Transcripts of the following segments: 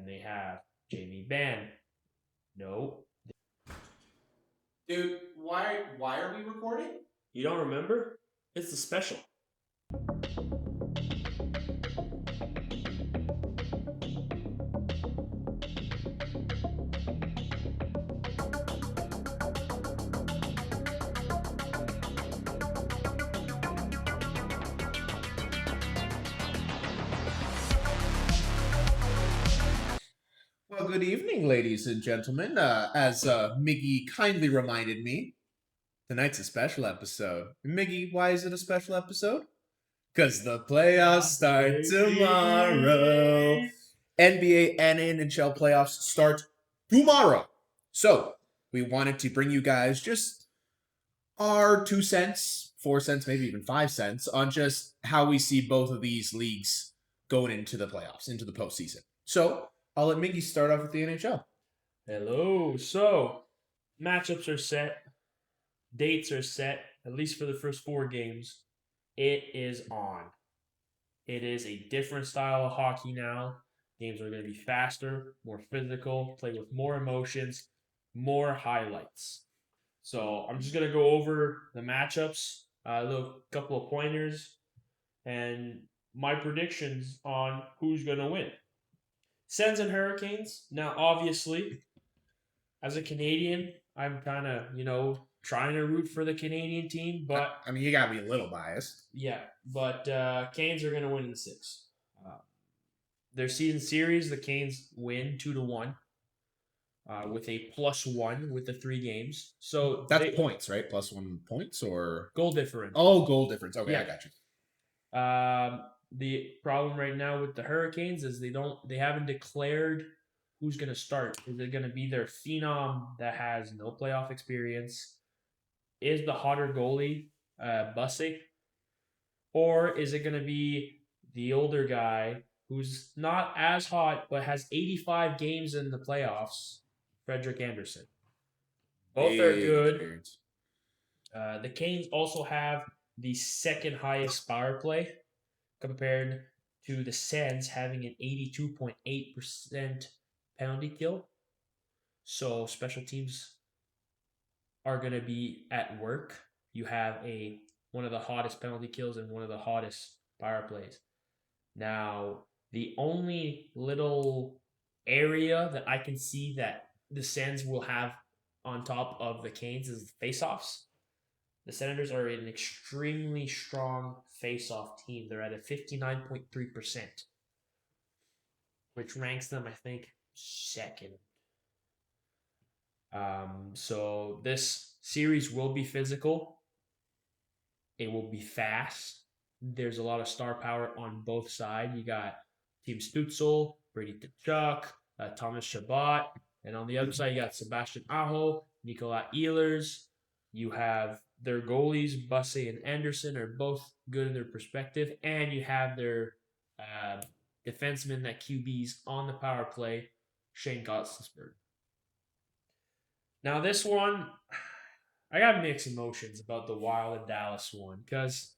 and they have Jamie Benn. No. Dude, why are we recording? You don't remember? It's the special. Well, good evening, ladies and gentlemen. As Miggy kindly reminded me, tonight's a special episode. Miggy, why is it a special episode? Because the playoffs start tomorrow. NBA and NHL playoffs start tomorrow. So, we wanted to bring you guys just our 2 cents, 4 cents, maybe even 5 cents on just how we see both of these leagues going into the playoffs, into the postseason. So, I'll let Miggy start off with the NHL. Hello. So, matchups are set. Dates are set, at least for the first 4 games. It is on. It is a different style of hockey now. Games are going to be faster, more physical, play with more emotions, more highlights. So I'm just going to go over the matchups, a little couple of pointers, and my predictions on who's going to win. Sens and Hurricanes. Now, obviously, as a Canadian, I'm kind of, trying to root for the Canadian team, but I mean, you got to be a little biased. yeah, but Canes are going to win in 6. Their season series, the Canes win 2-1 with a +1 with the 3 games. So That's points, right? +1 points or goal difference. oh, goal difference. Okay, Yeah. I got you. The problem right now with the Hurricanes is they haven't declared who's going to start. Is it going to be their phenom that has no playoff experience? Is the hotter goalie Bussey? Or is it going to be the older guy who's not as hot but has 85 games in the playoffs, Frederick Anderson? Both are good. The Canes also have the second highest power play compared to the Sens having an 82.8% penalty kill. So special teams are going to be at work. You have one of the hottest penalty kills and one of the hottest power plays. Now, the only little area that I can see that the Sens will have on top of the Canes is faceoffs. The Senators are an extremely strong face-off team. They're at a 59.3%, which ranks them, I think, second. So this series will be physical. It will be fast. There's a lot of star power on both sides. You got Team Stutzel, Brady Tkachuk, Thomas Chabot, and on the other side you got Sebastian Aho, Nikolai Ehlers. You have their goalies, Bussey and Anderson, are both good in their perspective, and you have their defenseman that QBs on the power play, Shane Gostisberg. Now this one, I got mixed emotions about the Wild and Dallas one because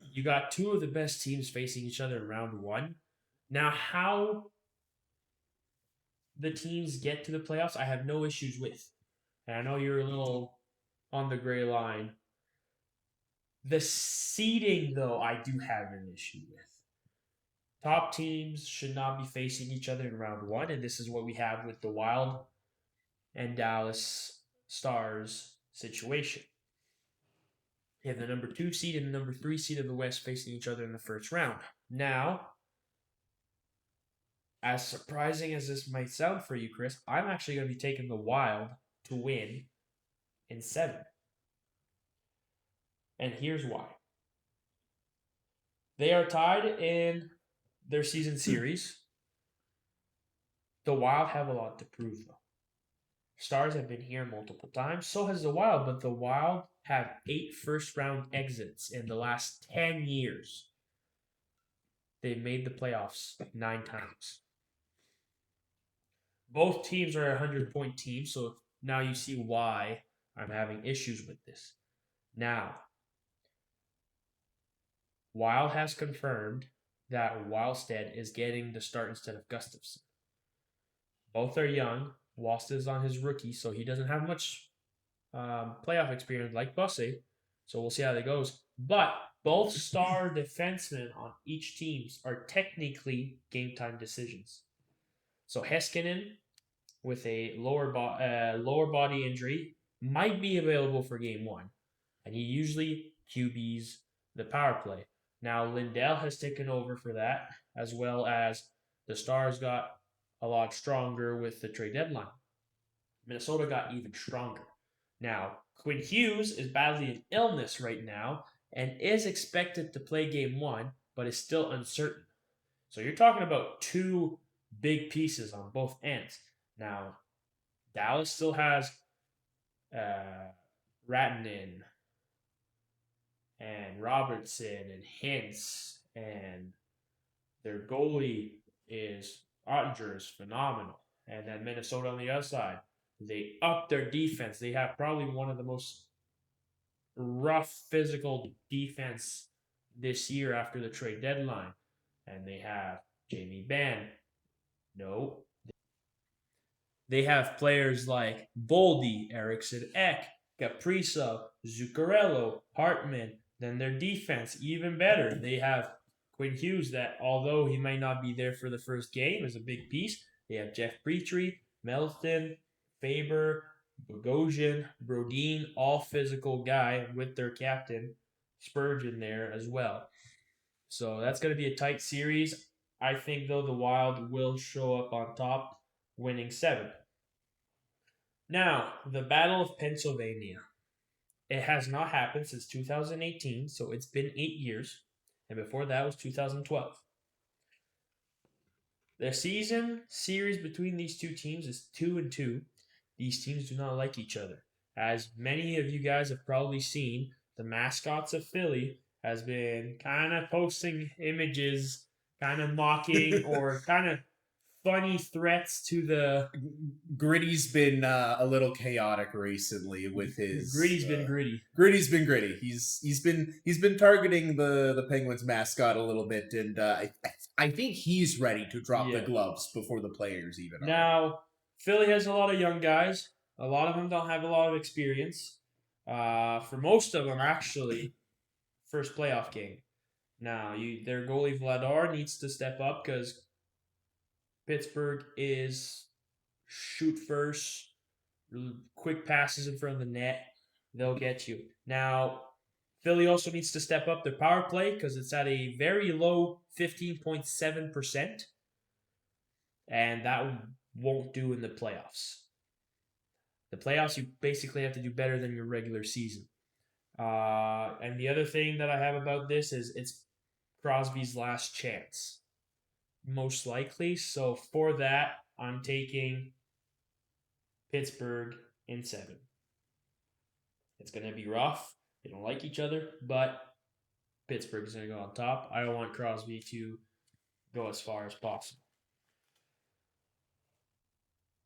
you got two of the best teams facing each other in round 1. Now, how the teams get to the playoffs, I have no issues with. And I know you're a little on the gray line. The seeding, though, I do have an issue with. Top teams should not be facing each other in round 1, and this is what we have with the Wild and Dallas Stars situation. You have the number 2 seed and the number 3 seed of the West facing each other in the first round. Now, as surprising as this might sound for you, Chris, I'm actually going to be taking the Wild to win in 7. And here's why. They are tied in their season series. The Wild have a lot to prove, though. Stars have been here multiple times. So has the Wild, but the Wild have 8 first-round exits in the last 10 years. They've made the playoffs 9 times. Both teams are 100-point teams, so now you see why I'm having issues with this. Now, Wild has confirmed that Wildstead is getting the start instead of Gustafsson. Both are young. Wast is on his rookie, so he doesn't have much playoff experience like Busse. So we'll see how that goes. But both star defensemen on each teams are technically game time decisions. So Heskinen with a lower body injury might be available for game one, and he usually QBs the power play. Now Lindell has taken over for that, as well as the Stars got a lot stronger with the trade deadline. Minnesota got even stronger. Now, Quinn Hughes is battling an illness right now and is expected to play game one, but is still uncertain. So you're talking about two big pieces on both ends. Now, Dallas still has Ratnin and Robertson and Hintz, and their goalie is Ottinger is phenomenal. And then Minnesota on the other side, they up their defense. They have probably one of the most rough physical defense this year after the trade deadline. And they have Jamie Benn. No. They have players like Boldy, Eriksson Ek, Kaprizov, Zuccarello, Hartman. Then their defense, even better. They have Quinn Hughes, that although he might not be there for the first game, is a big piece. They have Jeff Petrie, Melton, Faber, Bogosian, Brodin, all physical guy with their captain, Spurgeon there as well. So that's going to be a tight series. I think, though, the Wild will show up on top, winning 7. Now, the Battle of Pennsylvania. It has not happened since 2018, so it's been 8 years. And before that was 2012. The season series between these two teams is 2-2. These teams do not like each other. As many of you guys have probably seen, the mascots of Philly has been kind of posting images, kind of mocking or kind of funny threats to the Gritty's been a little chaotic recently with his. Gritty's been gritty. Gritty's been gritty. He's been targeting the Penguins mascot a little bit, and I think he's ready to drop the gloves before the players even are. Now, Philly has a lot of young guys. A lot of them don't have a lot of experience. For most of them, actually, first playoff game. Now, their goalie Vladar needs to step up because Pittsburgh is shoot first, quick passes in front of the net. They'll get you. Now, Philly also needs to step up their power play because it's at a very low 15.7%. And that won't do in the playoffs. The playoffs, you basically have to do better than your regular season. And the other thing that I have about this is it's Crosby's last chance, most likely. So for that, I'm taking Pittsburgh in 7. It's going to be rough. They don't like each other, but Pittsburgh is going to go on top. I don't want Crosby to go as far as possible.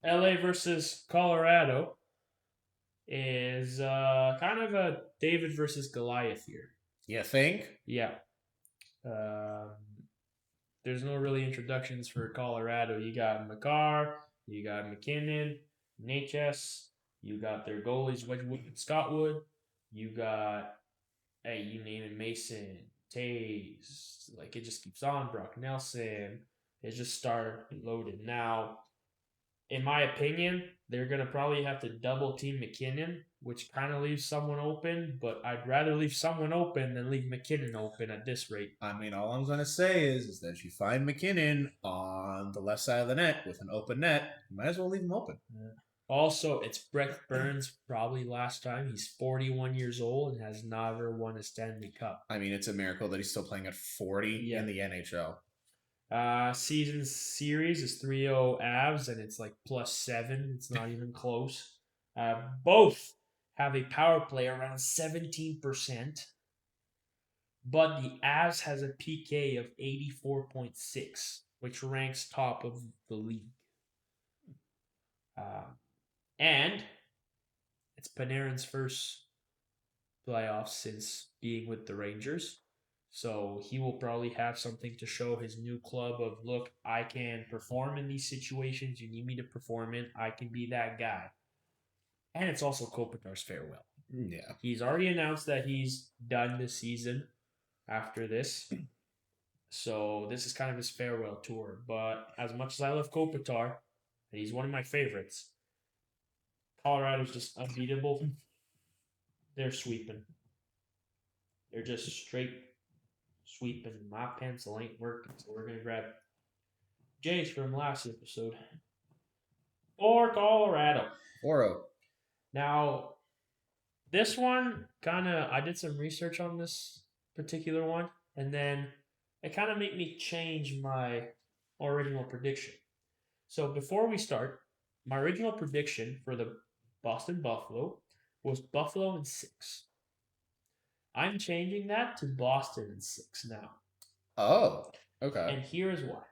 LA versus Colorado is kind of a David versus Goliath here. You think? Yeah. There's no really introductions for Colorado. You got McCarr, you got McKinnon, Natchez, you got their goalies Wedgwood and Scottwood, you got, hey, you name it, Mason, Taves, like it just keeps on. Brock Nelson. It's just start loaded. Now, in my opinion, they're going to probably have to double team McKinnon, which kind of leaves someone open, but I'd rather leave someone open than leave McKinnon open at this rate. I mean, all I'm going to say is that you find McKinnon on the left side of the net with an open net, you might as well leave him open. Yeah. Also, it's Brett Burns probably last time. He's 41 years old and has never won a Stanley Cup. I mean, it's a miracle that he's still playing at 40 in the NHL. Season series is 3-0 Avs, and it's like +7. It's not even close. Both have a power play around 17%, but the Avs has a PK of 84.6, which ranks top of the league. And it's Panarin's first playoffs since being with the Rangers. So he will probably have something to show his new club of, look, I can perform in these situations you need me to perform in. I can be that guy. And it's also Kopitar's farewell. Yeah. He's already announced that he's done this season after this. So this is kind of his farewell tour. But as much as I love Kopitar, and he's one of my favorites, Colorado's just unbeatable. They're sweeping. They're just straight sweeping. My pencil ain't working, so we're gonna grab Jace from last episode. For Colorado. 4-0. Now, this one I did some research on this particular one, and then it kind of made me change my original prediction. So before we start, my original prediction for the Boston Buffalo was Buffalo in 6. I'm changing that to Boston in 6 now. Oh, okay. And here's why.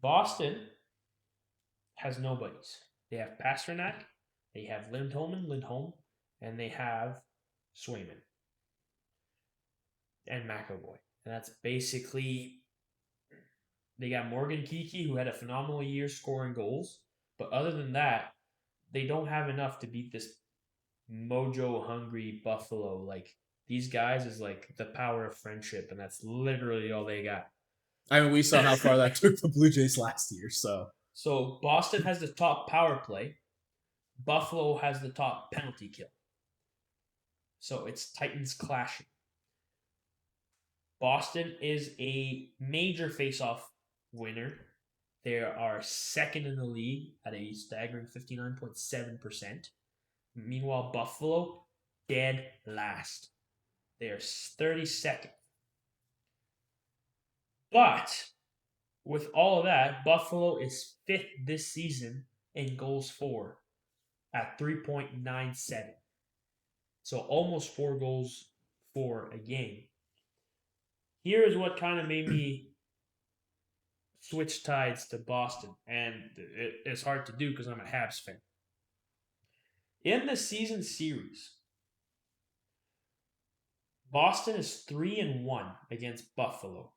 Boston has nobodies. They have Pasternak, they have Lindholm, and they have Swayman and McAvoy. And that's basically, they got Morgan Kiki, who had a phenomenal year scoring goals. But other than that, they don't have enough to beat this mojo hungry Buffalo. Like, these guys is like the power of friendship, and that's literally all they got. I mean, we saw how far that took the Blue Jays last year, so. So Boston has the top power play. Buffalo has the top penalty kill. So it's Titans clashing. Boston is a major face-off winner. They are second in the league at a staggering 59.7%. Meanwhile, Buffalo, dead last. They are 32nd. But with all of that, Buffalo is 5th this season in goals for at 3.97. So almost 4 goals for a game. Here is what kind of made me switch tides to Boston. And it's hard to do because I'm a Habs fan. In the season series, Boston is 3-1 against Buffalo.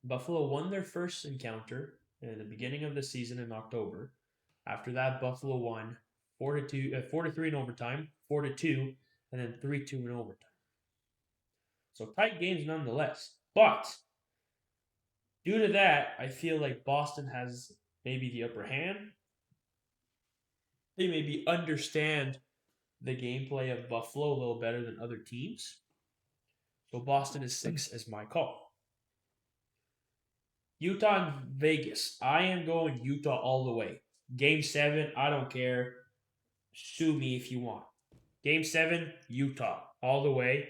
Buffalo won their first encounter in the beginning of the season in October. After that, Buffalo won 4-3 in overtime, 4-2, and then 3-2 in overtime. So tight games nonetheless. But due to that, I feel like Boston has maybe the upper hand. They maybe understand the gameplay of Buffalo a little better than other teams. So Boston is 6 as my call. Utah and Vegas. I am going Utah all the way. Game 7, I don't care. Sue me if you want. Game 7, Utah all the way.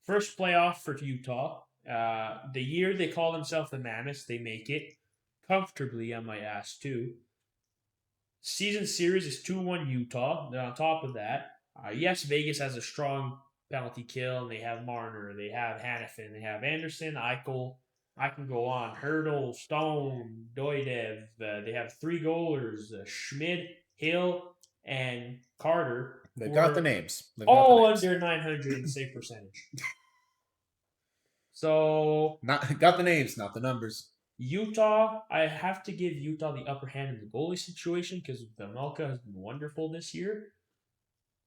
First playoff for Utah. The year they call themselves the Mammoths, they make it comfortably, I might ask, too. Season series is 2-1 Utah. Then on top of that, yes, Vegas has a strong penalty kill, and they have Marner, they have Hannafin, they have Anderson, Eichel. I can go on. Hurdle, Stone, Doidev. They have 3 goalers, Schmidt, Hill, and Carter. They've got the names. All under 900 in save percentage. So got the names, not the numbers. Utah, I have to give Utah the upper hand in the goalie situation because Vemelka has been wonderful this year.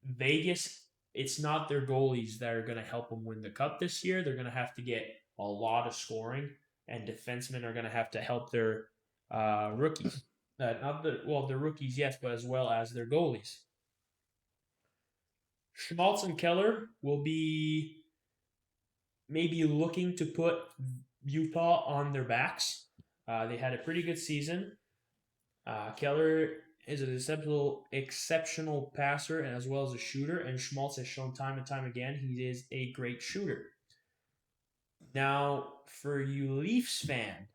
Vegas, it's not their goalies that are going to help them win the cup this year. They're going to have to get a lot of scoring, and defensemen are going to have to help their rookies. The rookies, yes, but as well as their goalies. Schmaltz and Keller will be maybe looking to put Utah on their backs. They had a pretty good season. Keller is an exceptional passer and as well as a shooter, and Schmaltz has shown time and time again he is a great shooter. Now, for you Leafs fan,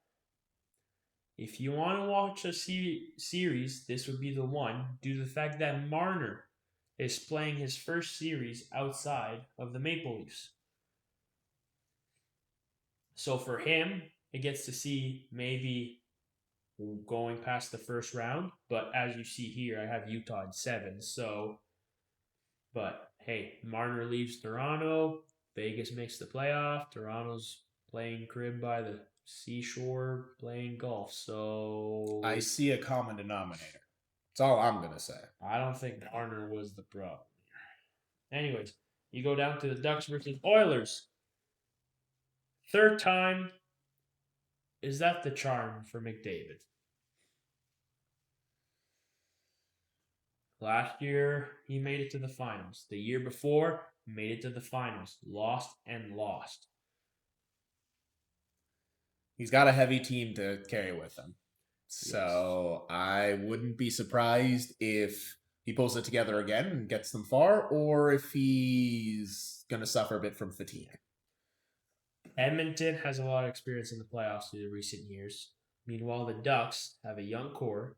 if you want to watch a series, this would be the one, due to the fact that Marner is playing his first series outside of the Maple Leafs. So for him, it gets to see maybe going past the first round. But as you see here, I have Utah in 7. So, but hey, Marner leaves Toronto. Vegas makes the playoff. Toronto's playing crib by the seashore, playing golf. So I see a common denominator. That's all I'm gonna say. I don't think Garner was the problem. Anyways, you go down to the Ducks versus Oilers. Third time, is that the charm for McDavid? Last year, he made it to the finals. The year before, made it to the finals. Lost and lost. He's got a heavy team to carry with him. So I wouldn't be surprised if he pulls it together again and gets them far, or if he's going to suffer a bit from fatigue. Edmonton has a lot of experience in the playoffs through the recent years. Meanwhile, the Ducks have a young core,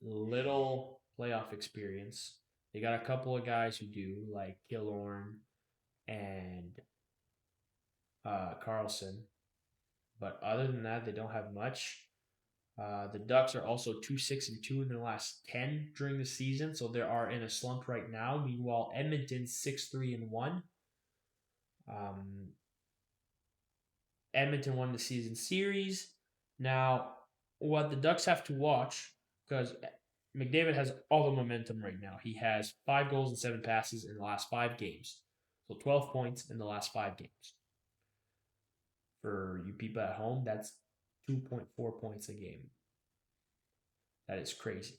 little playoff experience. They got a couple of guys who do, like Killorn and Carlson. But other than that, they don't have much. The Ducks are also 2-6-2 in their last 10 during the season, so they are in a slump right now. Meanwhile, Edmonton's 6-3-1. Edmonton won the season series. Now, what the Ducks have to watch, because McDavid has all the momentum right now. He has 5 goals and 7 passes in the last 5 games. So 12 points in the last 5 games. For you people at home, that's 2.4 points a game. That is crazy.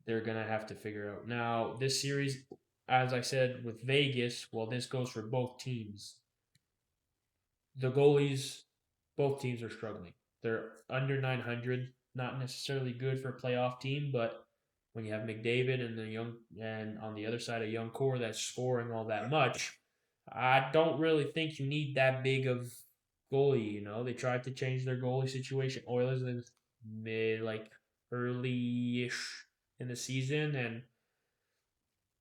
They're going to have to figure out. Now, this series, as I said, with Vegas, well, this goes for both teams. The goalies, both teams are struggling. They're under 900, not necessarily good for a playoff team, but when you have McDavid and on the other side a young core that's scoring all that much, I don't really think you need that big of goalie. You know, they tried to change their goalie situation. Oilers in early-ish in the season, and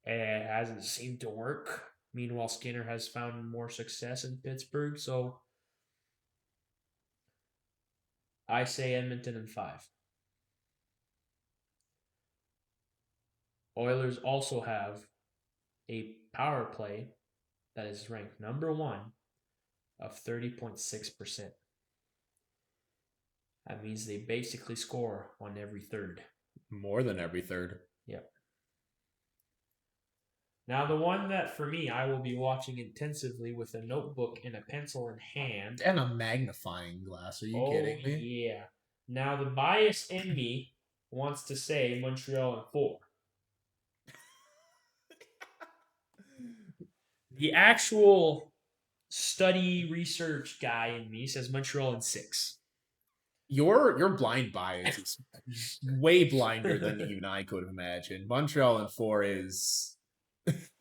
it hasn't seemed to work. Meanwhile, Skinner has found more success in Pittsburgh, so I say Edmonton in 5. Oilers also have a power play that is ranked number 1 of 30.6%. That means they basically score on every third. More than every third. Yep. Now, the one that for me I will be watching intensively with a notebook and a pencil in hand. And a magnifying glass. Are you kidding me? Yeah. Now, the bias in me wants to say Montreal in 4. The actual study research guy in me says Montreal in 6. Your blind bias is way blinder than even I could have imagined. Montreal in 4 is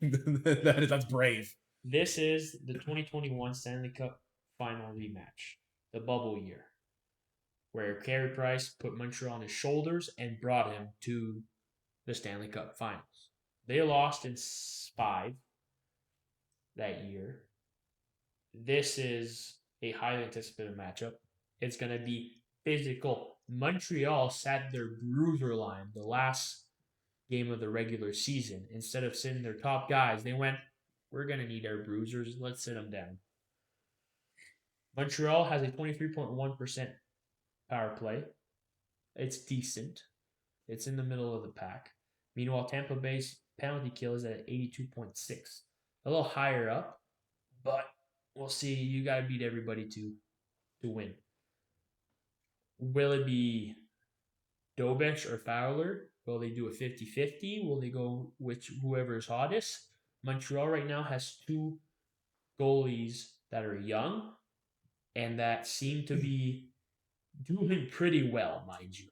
that's brave. This is the 2021 Stanley Cup final rematch, the bubble year, where Carey Price put Montreal on his shoulders and brought him to the Stanley Cup finals. They lost in 5 that year. This is a highly anticipated matchup. It's going to be physical. Montreal sat their bruiser line the last game of the regular season. Instead of sitting their top guys, they went, we're going to need our bruisers. Let's sit them down. Montreal has a 23.1% power play. It's decent. It's in the middle of the pack. Meanwhile, Tampa Bay's penalty kill is at 82.6. A little higher up, but we'll see. You got to beat everybody to win. Will it be Dobich or Fowler? Will they do a 50-50? Will they go with whoever is hottest? Montreal right now has 2 goalies that are young and that seem to be doing pretty well, mind you.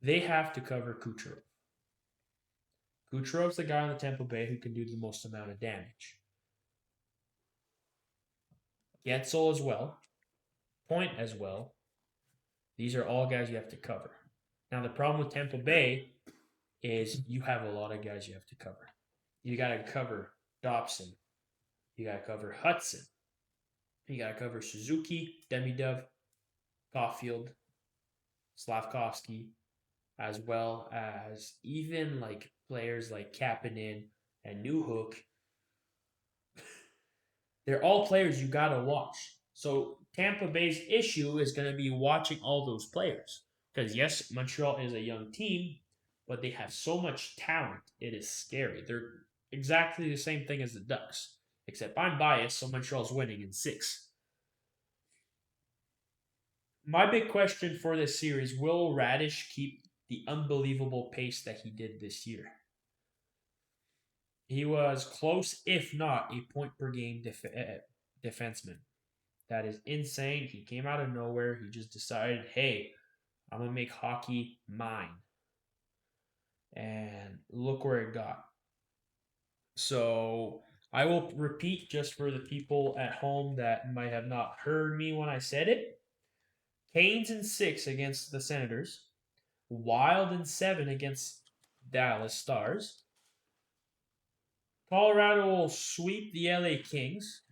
They have to cover Kucherov. Kucherov's the guy on the Tampa Bay who can do the most amount of damage. Getzel as well. Point as well. These are all guys you have to cover. Now, the problem with Tampa Bay is you have a lot of guys you have to cover. You got to cover Dobson. You got to cover Hudson. You got to cover Suzuki, Demidov, Caulfield, Slavkovsky, as well as even like players like Kapanen and Newhook. They're all players you gotta watch. So Tampa Bay's issue is going to be watching all those players because yes, Montreal is a young team, but they have so much talent. It is scary. They're exactly the same thing as the Ducks, except I'm biased, so Montreal's winning in 6. My big question for this series: will Radish keep the unbelievable pace that he did this year? He was close, if not a point per game defenseman. That is insane. He came out of nowhere. He just decided, hey, I'm going to make hockey mine. And look where it got. So I will repeat just for the people at home that might have not heard me when I said it. Canes in 6 against the Senators. Wild in 7 against Dallas Stars. Colorado will sweep the LA Kings.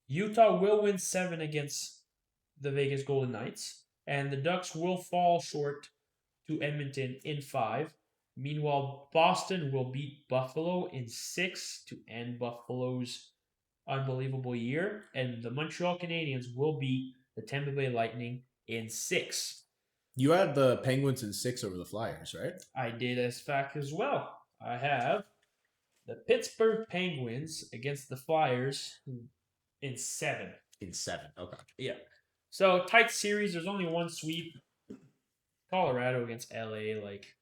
Utah will win 7 against the Vegas Golden Knights. And the Ducks will fall short to Edmonton in 5. Meanwhile, Boston will beat Buffalo in 6 to end Buffalo's unbelievable year. And the Montreal Canadiens will beat the Tampa Bay Lightning in 6. You had the Penguins in 6 over the Flyers, right? I did as fact as well. I have the Pittsburgh Penguins against the Flyers in 7. In 7, okay. Yeah. So tight series. There's only one sweep. Colorado against LA, like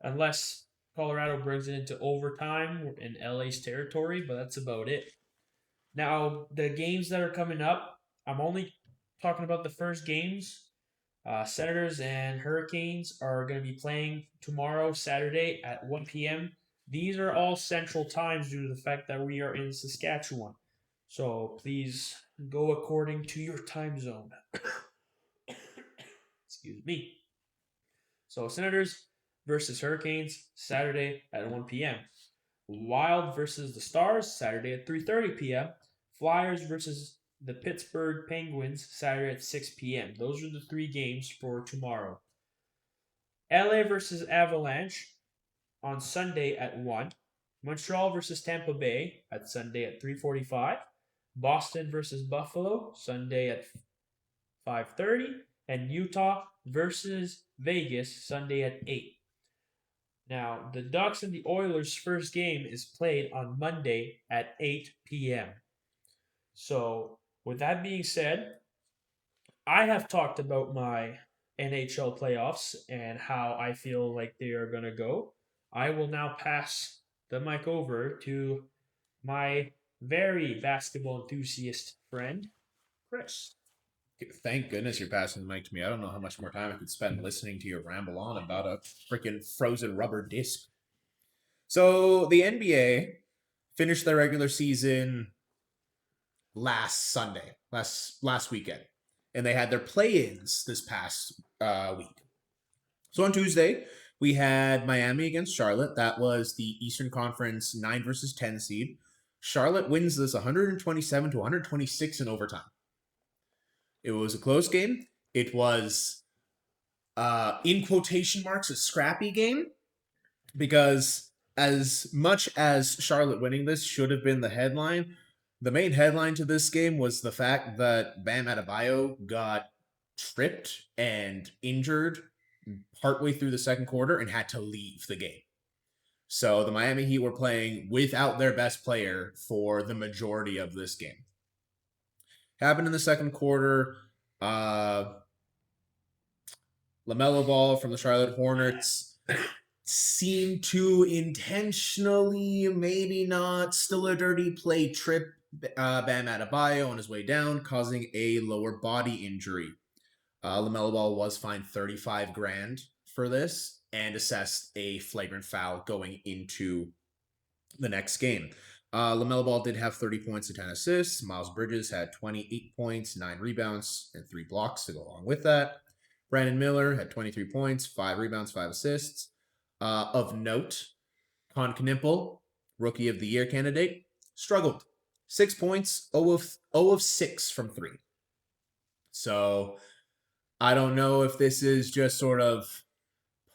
unless Colorado brings it into overtime in LA's territory, but that's about it. Now the games that are coming up, I'm only talking about the first games. Senators and Hurricanes are going to be playing tomorrow, Saturday at 1 p.m. These are all central times due to the fact that we are in Saskatchewan. So please go according to your time zone. Excuse me. So Senators versus Hurricanes Saturday at 1 p.m. Wild versus the Stars Saturday at 3:30 p.m. Flyers versus the Pittsburgh Penguins Saturday at 6 p.m. Those are the 3 games for tomorrow. LA versus Avalanche on Sunday at 1. Montreal versus Tampa Bay at Sunday at 3:45. Boston versus Buffalo Sunday at 5:30, and Utah versus Vegas Sunday at 8. Now, the Ducks and the Oilers' first game is played on Monday at 8 p.m. So, with that being said, I have talked about my NHL playoffs and how I feel like they are going to go. I will now pass the mic over to my very basketball enthusiast friend, Chris. Thank goodness you're passing the mic to me. I don't know how much more time I could spend listening to you ramble on about a freaking frozen rubber disc. So the NBA finished their regular season last Sunday, last weekend, and they had their play-ins this past week. So on Tuesday, we had Miami against Charlotte. That was the Eastern Conference 9 versus 10 seed. Charlotte wins this 127 to 126 in overtime. It was a close game. It was, in quotation marks, a scrappy game because as much as Charlotte winning this should have been the headline, the main headline to this game was the fact that Bam Adebayo got tripped and injured partway through the second quarter and had to leave the game. So the Miami Heat were playing without their best player for the majority of this game. Happened in the second quarter. LaMelo Ball from the Charlotte Hornets seemed to intentionally, maybe not, still a dirty play, trip Bam Adebayo on his way down, causing a lower body injury. LaMelo Ball was fined $35,000 for this and assessed a flagrant foul going into the next game. LaMelo Ball did have 30 points and 10 assists. Miles Bridges had 28 points, 9 rebounds, and 3 blocks to go along with that. Brandon Miller had 23 points, 5 rebounds, 5 assists. Of note, Con Knipple, Rookie of the Year candidate, struggled. 6 points, 0 of 6 from 3. So I don't know if this is just sort of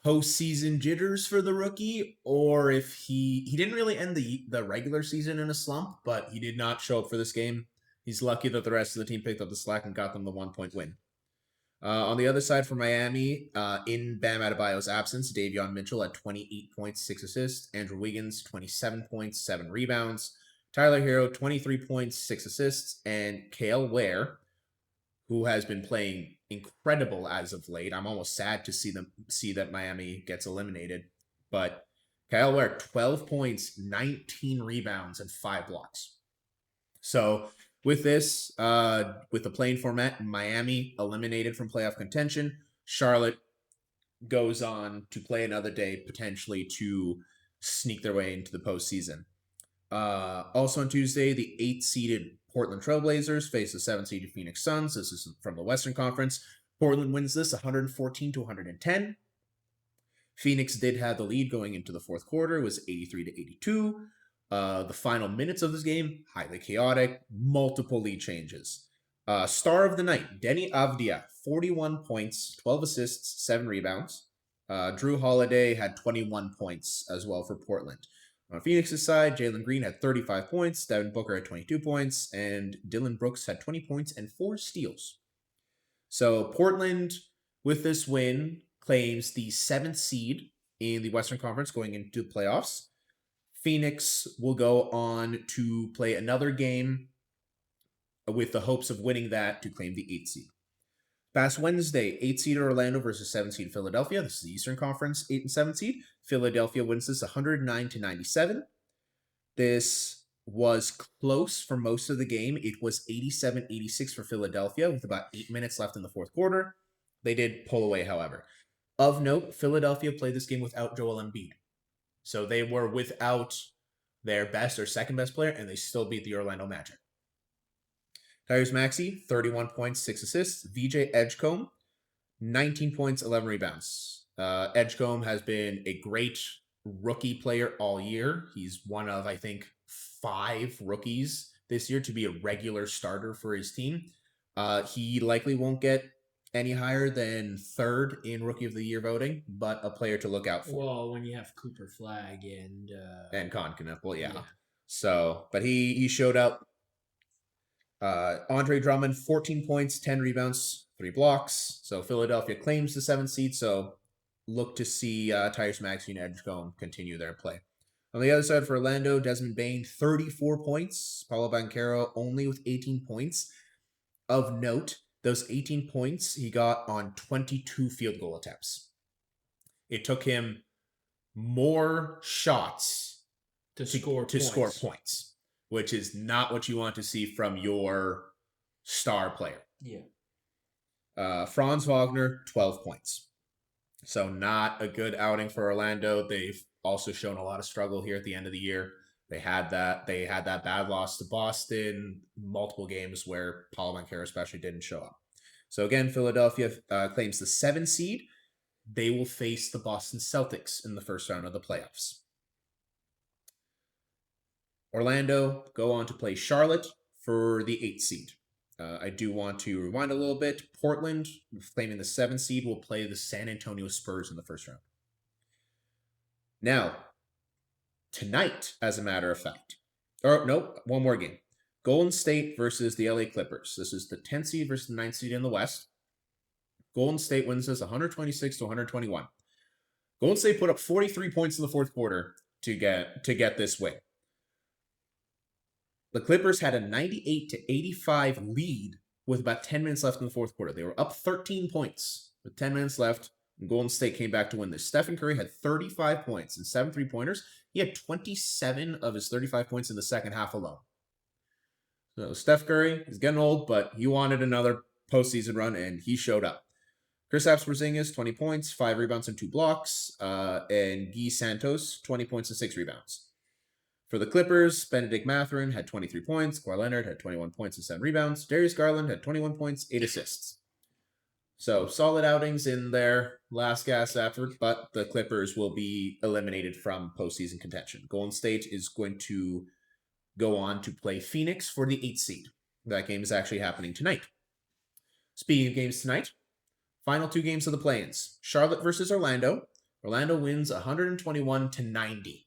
postseason jitters for the rookie, or if he didn't really end the regular season in a slump, but he did not show up for this game. He's lucky that the rest of the team picked up the slack and got them the 1-point win. On the other side for Miami, in Bam Adebayo's absence, Davion Mitchell had 28 points, 6 assists. Andrew Wiggins, 27 points, 7 rebounds. Tyler Hero, 23 points, 6 assists. And Kale Ware, who has been playing incredible as of late. I'm almost sad to see that Miami gets eliminated. But Kyle Ware, 12 points, 19 rebounds, and 5 blocks. So with this, with the playing format, Miami eliminated from playoff contention. Charlotte goes on to play another day, potentially to sneak their way into the postseason. Also on Tuesday, the 8th-seeded Portland Trailblazers face the 7th-seeded Phoenix Suns. This is from the Western Conference. Portland wins this 114-110. Phoenix did have the lead going into the fourth quarter. It was 83-82. The final minutes of this game, highly chaotic, multiple lead changes. Star of the night, Denny Avdia, 41 points, 12 assists, 7 rebounds. Drew Holiday had 21 points as well for Portland. On Phoenix's side, Jalen Green had 35 points, Devin Booker had 22 points, and Dylan Brooks had 20 points and 4 steals. So Portland, with this win, claims the 7th seed in the Western Conference going into the playoffs. Phoenix will go on to play another game with the hopes of winning that to claim the 8th seed. Past Wednesday, 8th seed Orlando versus 7th seed Philadelphia. This is the Eastern Conference 8 and 7th seed. Philadelphia wins this 109-97. This was close for most of the game. It was 87-86 for Philadelphia with about 8 minutes left in the fourth quarter. They did pull away, however. Of note, Philadelphia played this game without Joel Embiid. So they were without their best or second best player, and they still beat the Orlando Magic. Tyrese Maxey, 31 points, 6 assists. VJ Edgecombe, 19 points, 11 rebounds. Edgecombe has been a great rookie player all year. He's one of, I think, 5 rookies this year to be a regular starter for his team. He likely won't get any higher than 3rd in Rookie of the Year voting, but a player to look out for. Well, when you have Cooper Flag and Konkanev, well, yeah. So, but he showed up. Andre Drummond, 14 points, 10 rebounds, 3 blocks. So Philadelphia claims the 7th seed. So look to see Tyrese Maxey and Edgecombe continue their play. On the other side for Orlando, Desmond Bane, 34 points. Paulo Banchero only with 18 points. Of note, those 18 points he got on 22 field goal attempts. It took him more shots to score points, which is not what you want to see from your star player. Yeah. Franz Wagner, 12 points. So not a good outing for Orlando. They've also shown a lot of struggle here at the end of the year. They had that bad loss to Boston, multiple games where Paulo Banchero especially didn't show up. So again, Philadelphia claims the 7th seed. They will face the Boston Celtics in the first round of the playoffs. Orlando go on to play Charlotte for the 8th seed. I do want to rewind a little bit. Portland, claiming the 7th seed, will play the San Antonio Spurs in the first round. Now, tonight, as a matter of fact, one more game. Golden State versus the LA Clippers. This is the 10th seed versus the 9th seed in the West. Golden State wins this 126-121. Golden State put up 43 points in the fourth quarter to get this win. The Clippers had a 98-85 lead with about 10 minutes left in the fourth quarter. They were up 13 points with 10 minutes left, and Golden State came back to win this. Stephen Curry had 35 points and 7 3-pointers. He had 27 of his 35 points in the second half alone. So Steph Curry is getting old, but he wanted another postseason run, and he showed up. Kristaps Porzingis, 20 points, 5 rebounds and 2 blocks. And Guy Santos, 20 points and 6 rebounds. For the Clippers, Benedict Mathurin had 23 points. Kawhi Leonard had 21 points and 7 rebounds. Darius Garland had 21 points, 8 assists. So solid outings in their last gasp effort, but the Clippers will be eliminated from postseason contention. Golden State is going to go on to play Phoenix for the 8th seed. That game is actually happening tonight. Speaking of games tonight, Final two games of the play-ins. Charlotte versus Orlando. Orlando wins 121-90.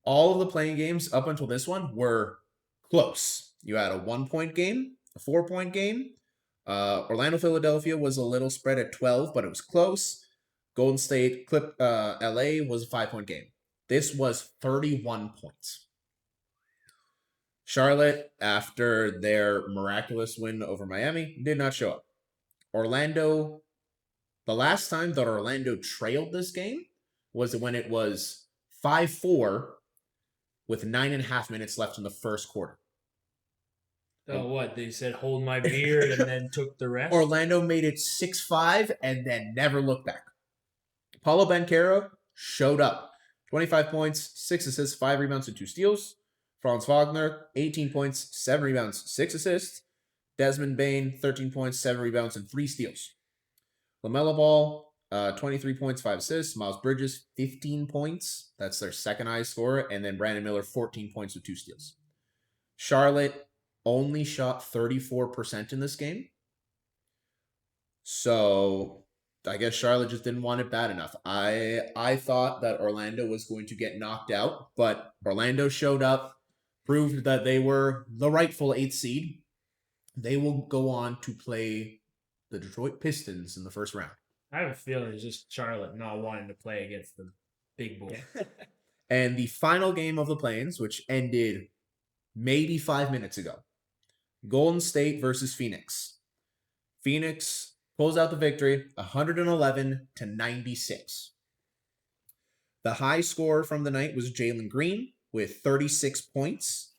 All of the playing games up until this one were close. You had a 1-point game, a 4-point game. Orlando, Philadelphia was a little spread at 12, but it was close. Golden State, LA was a 5-point game. This was 31 points. Charlotte, after their miraculous win over Miami, did not show up. Orlando, the last time that Orlando trailed this game was when it was 5-4 with 9.5 minutes left in the first quarter. Oh, what? They said, hold my beer, and then took the rest? Orlando made it 6-5 and then never looked back. Paulo Banchero showed up. 25 points, 6 assists, 5 rebounds, and 2 steals. Franz Wagner, 18 points, 7 rebounds, 6 assists. Desmond Bane, 13 points, 7 rebounds, and 3 steals. LaMelo Ball, 23 points, 5 assists. Miles Bridges, 15 points. That's their second highest scorer. And then Brandon Miller, 14 points with 2 steals. Charlotte only shot 34% in this game. So I guess Charlotte just didn't want it bad enough. I thought that Orlando was going to get knocked out, but Orlando showed up, proved that they were the rightful 8th seed. They will go on to play the Detroit Pistons in the first round. I have a feeling it's just Charlotte not wanting to play against the big boy. And the final game of the play-ins, which ended maybe 5 minutes ago. Golden State versus Phoenix. Phoenix pulls out the victory, 111-96. The high score from the night was Jalen Green with 36 points.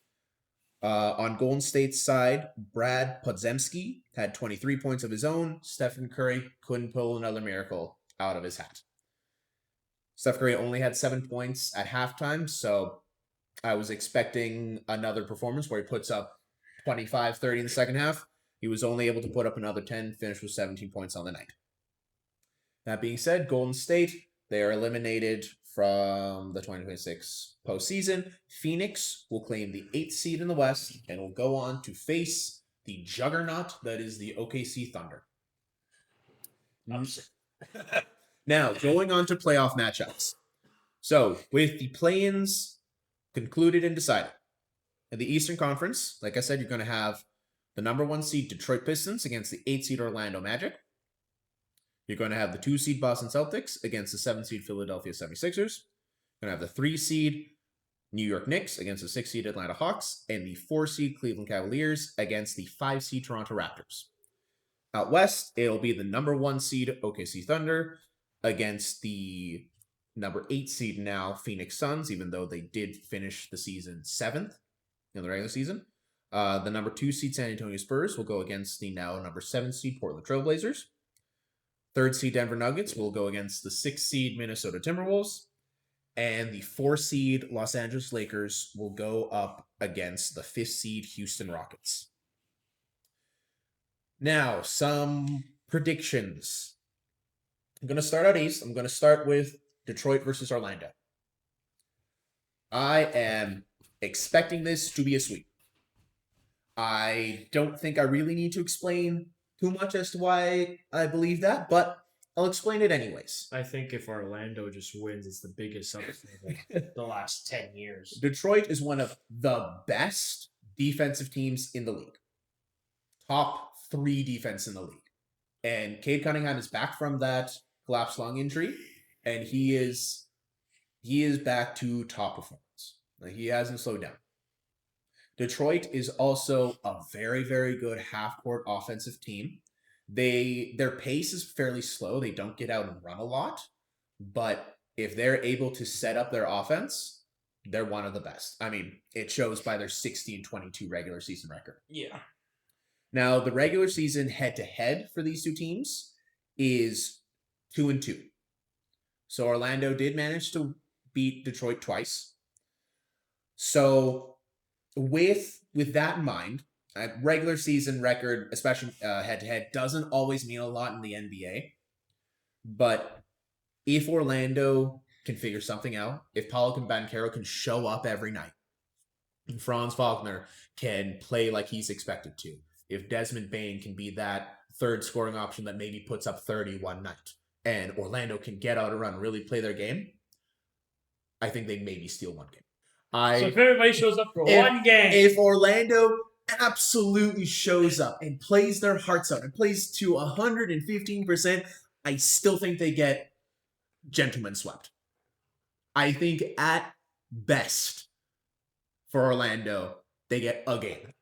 On Golden State's side, Brad Podziemski had 23 points of his own. Stephen Curry couldn't pull another miracle out of his hat. Steph Curry only had 7 points at halftime, so I was expecting another performance where he puts up 25, 30 in the second half. He was only able to put up another 10, finish with 17 points on the night. That being said, Golden State, they are eliminated from the 2026 postseason. Phoenix will claim the 8th seed in the West and will go on to face the juggernaut that is the OKC Thunder. Now, going on to playoff matchups. So, with the play-ins concluded and decided, in the Eastern Conference, like I said, you're going to have the number 1 seed Detroit Pistons against the 8th seed Orlando Magic. You're going to have the 2 seed Boston Celtics against the 7 seed Philadelphia 76ers. You're going to have the 3 seed New York Knicks against the 6 seed Atlanta Hawks, and the 4 seed Cleveland Cavaliers against the 5 seed Toronto Raptors. Out west, it'll be the number 1 seed OKC Thunder against the number 8 seed now Phoenix Suns, even though they did finish the season 7th in the regular season. The number 2 seed San Antonio Spurs will go against the now number 7 seed Portland Trailblazers. 3rd seed Denver Nuggets will go against the 6th seed Minnesota Timberwolves. And the 4 seed Los Angeles Lakers will go up against the 5th seed Houston Rockets. Now, some predictions. I'm going to start out east. I'm going to start with Detroit versus Orlando. I am expecting this to be a sweep. I don't think I really need to explain too much as to why I believe that, but I'll explain it anyways. I think if Orlando just wins, it's the biggest upset of the last 10 years. Detroit is one of the best defensive teams in the league. Top 3 defense in the league. And Cade Cunningham is back from that collapsed lung injury, and he is back to top performance. Like, he hasn't slowed down. Detroit is also a very, very good half-court offensive team. Their pace is fairly slow. They don't get out and run a lot. But if they're able to set up their offense, they're one of the best. I mean, it shows by their 16-22 regular season record. Yeah. Now, the regular season head-to-head for these two teams is 2-2. So Orlando did manage to beat Detroit twice. So with that in mind, a regular season record, especially head-to-head, doesn't always mean a lot in the NBA. But if Orlando can figure something out, if Paulo Banchero can show up every night, and Franz Wagner can play like he's expected to, if Desmond Bane can be that third scoring option that maybe puts up 30 one night, and Orlando can get out a run, really play their game, I think they maybe steal one game. So if everybody shows up for one game, If Orlando absolutely shows up and plays their hearts out and plays to 115%, I still think they get gentlemen swept. I think at best for Orlando, they get a game.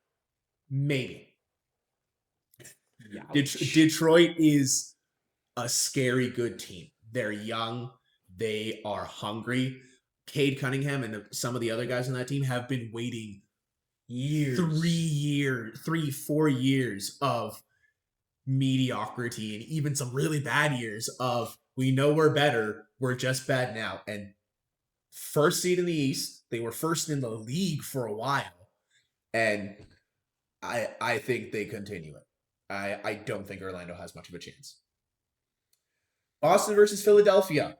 Maybe. Detroit is a scary good team. They're young. They are hungry. Cade Cunningham and some of the other guys on that team have been waiting years, 4 years of mediocrity and even some really bad years of we know we're better, we're just bad now. And first seed in the East, they were first in the league for a while, and I think they continue it. I don't think Orlando has much of a chance. Boston versus Philadelphia.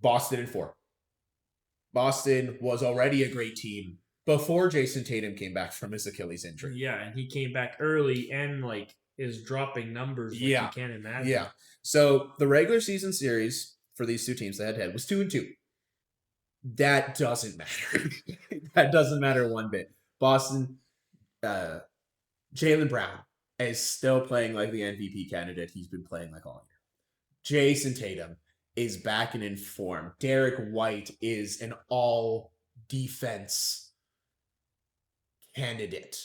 Boston in 4. Boston was already a great team before Jason Tatum came back from his Achilles injury. Yeah, and he came back early and is dropping numbers like you can't imagine. Yeah. So the regular season series for these two teams that had was 2-2. That doesn't matter. That doesn't matter one bit. Boston, Jaylen Brown is still playing like the MVP candidate he's been playing like all year. Jason Tatum is back and in form. Derek White is an all-defense candidate.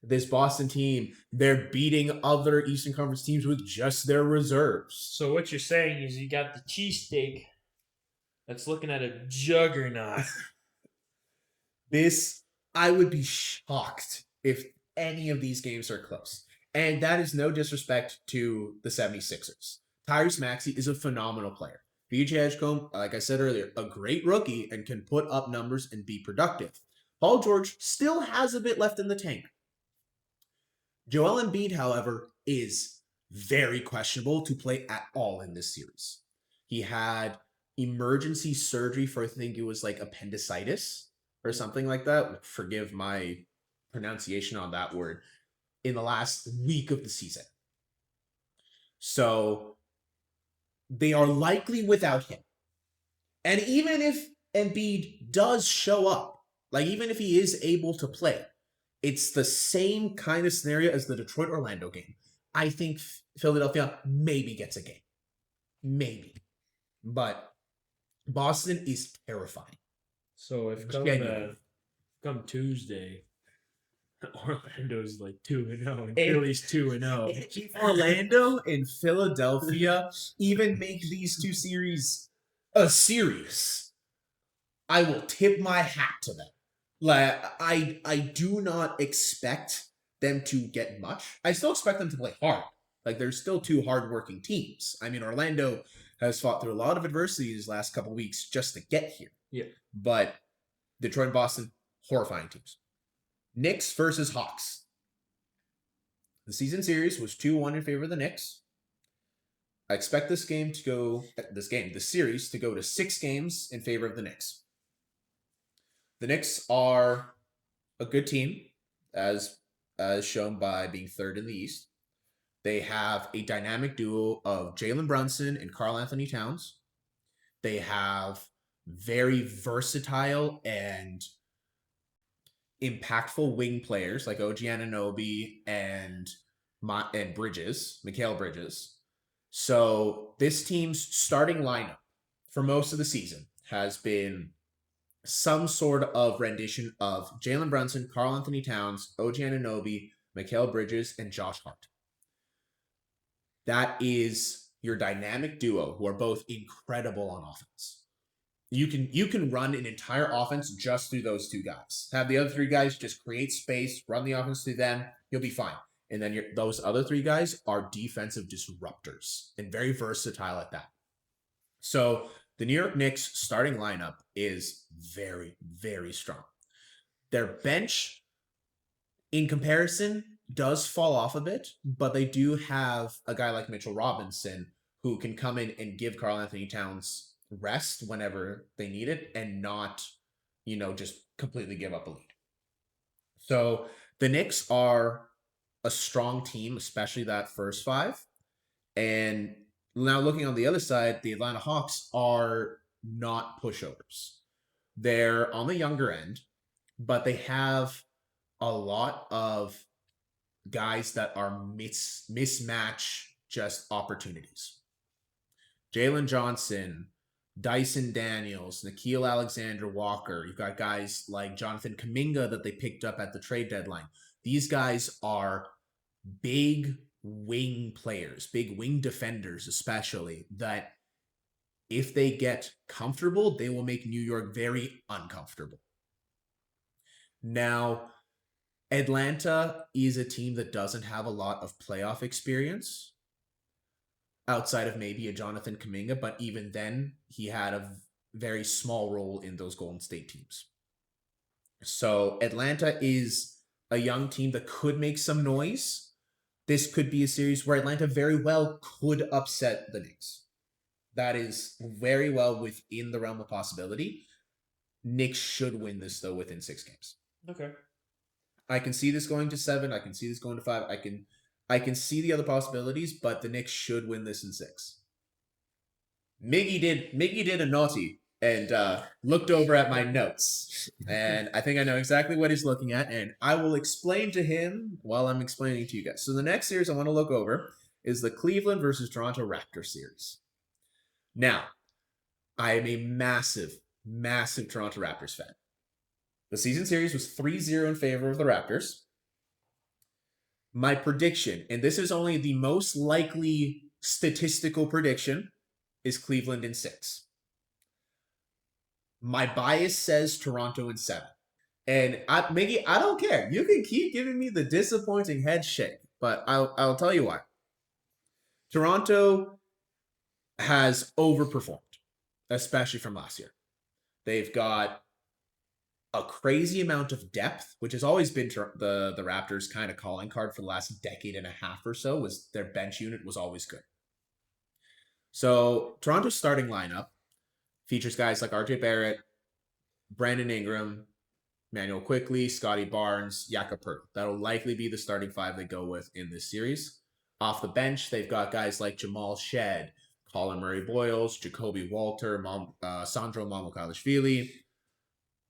This Boston team, they're beating other Eastern Conference teams with just their reserves. So what you're saying is you got the cheesesteak that's looking at a juggernaut. I would be shocked if any of these games are close. And that is no disrespect to the 76ers. Tyrese Maxey is a phenomenal player. BJ Edgecombe, like I said earlier, a great rookie and can put up numbers and be productive. Paul George still has a bit left in the tank. Joel Embiid, however, is very questionable to play at all in this series. He had emergency surgery for, I think it was like appendicitis or something like that. Forgive my pronunciation on that word. In the last week of the season. So they are likely without him. And even if Embiid does show up, like even if he is able to play, it's the same kind of scenario as the Detroit-Orlando game. I think Philadelphia maybe gets a game. Maybe. But Boston is terrifying. So if come Tuesday, Orlando's like 2-0 and Philly's 2-0. If Orlando and Philadelphia even make these two series a series, I will tip my hat to them. Like I do not expect them to get much. I still expect them to play hard. Like they're still two hardworking teams. I mean, Orlando has fought through a lot of adversity these last couple of weeks just to get here. Yeah. But Detroit and Boston, horrifying teams. Knicks versus Hawks. The season series was 2-1 in favor of the Knicks. I expect the series to go to 6 games in favor of the Knicks. The Knicks are a good team, as shown by being third in the East. They have a dynamic duo of Jalen Brunson and Karl Anthony Towns. They have very versatile and impactful wing players like OG Anunoby and Mikal Bridges. So this team's starting lineup for most of the season has been some sort of rendition of Jalen Brunson, Karl Anthony Towns, OG Anunoby, Mikal Bridges, and Josh Hart. That is your dynamic duo who are both incredible on offense. You can run an entire offense just through those two guys. Have the other 3 guys just create space, run the offense through them, you'll be fine. And then those other 3 guys are defensive disruptors and very versatile at that. So the New York Knicks starting lineup is very, very strong. Their bench, in comparison, does fall off a bit, but they do have a guy like Mitchell Robinson who can come in and give Karl Anthony Towns rest whenever they need it and not, just completely give up a lead. So the Knicks are a strong team, especially that first five. And now looking on the other side, the Atlanta Hawks are not pushovers. They're on the younger end, but they have a lot of guys that are mismatch just opportunities. Jalen Johnson, Dyson Daniels, Nikhil Alexander Walker. You've got guys like Jonathan Kuminga that they picked up at the trade deadline. These guys are big wing players, big wing defenders, especially, that if they get comfortable, they will make New York very uncomfortable. Now, Atlanta is a team that doesn't have a lot of playoff experience outside of maybe a Jonathan Kuminga, but even then, he had a very small role in those Golden State teams. So Atlanta is a young team that could make some noise. This could be a series where Atlanta very well could upset the Knicks. That is very well within the realm of possibility. Knicks should win this, though, within 6 games. Okay. I can see this going to 7. I can see this going to 5. I can see the other possibilities, but the Knicks should win this in 6. Miggy did a naughty and looked over at my notes, and I think I know exactly what he's looking at, and I will explain to him while I'm explaining to you guys. So the next series I want to look over is the Cleveland versus Toronto Raptors series. Now, I am a massive Toronto Raptors fan. The season series was 3-0 in favor of the Raptors. My prediction, and this is only the most likely statistical prediction, is Cleveland in 6. My bias says Toronto in 7. And Miggy, I don't care. You can keep giving me the disappointing head shake, but I'll tell you why. Toronto has overperformed, especially from last year. They've got a crazy amount of depth, which has always been the Raptors' kind of calling card for the last decade and a half or so. Was their bench unit was always good. So Toronto's starting lineup features guys like RJ Barrett, Brandon Ingram, Manuel Quickley, Scotty Barnes, Jakob Poeltl. That'll likely be the starting 5 they go with in this series. Off the bench, they've got guys like Jamal Shed, Colin Murray-Boyles, Jacoby Walter, Sandro Mamukelashvili.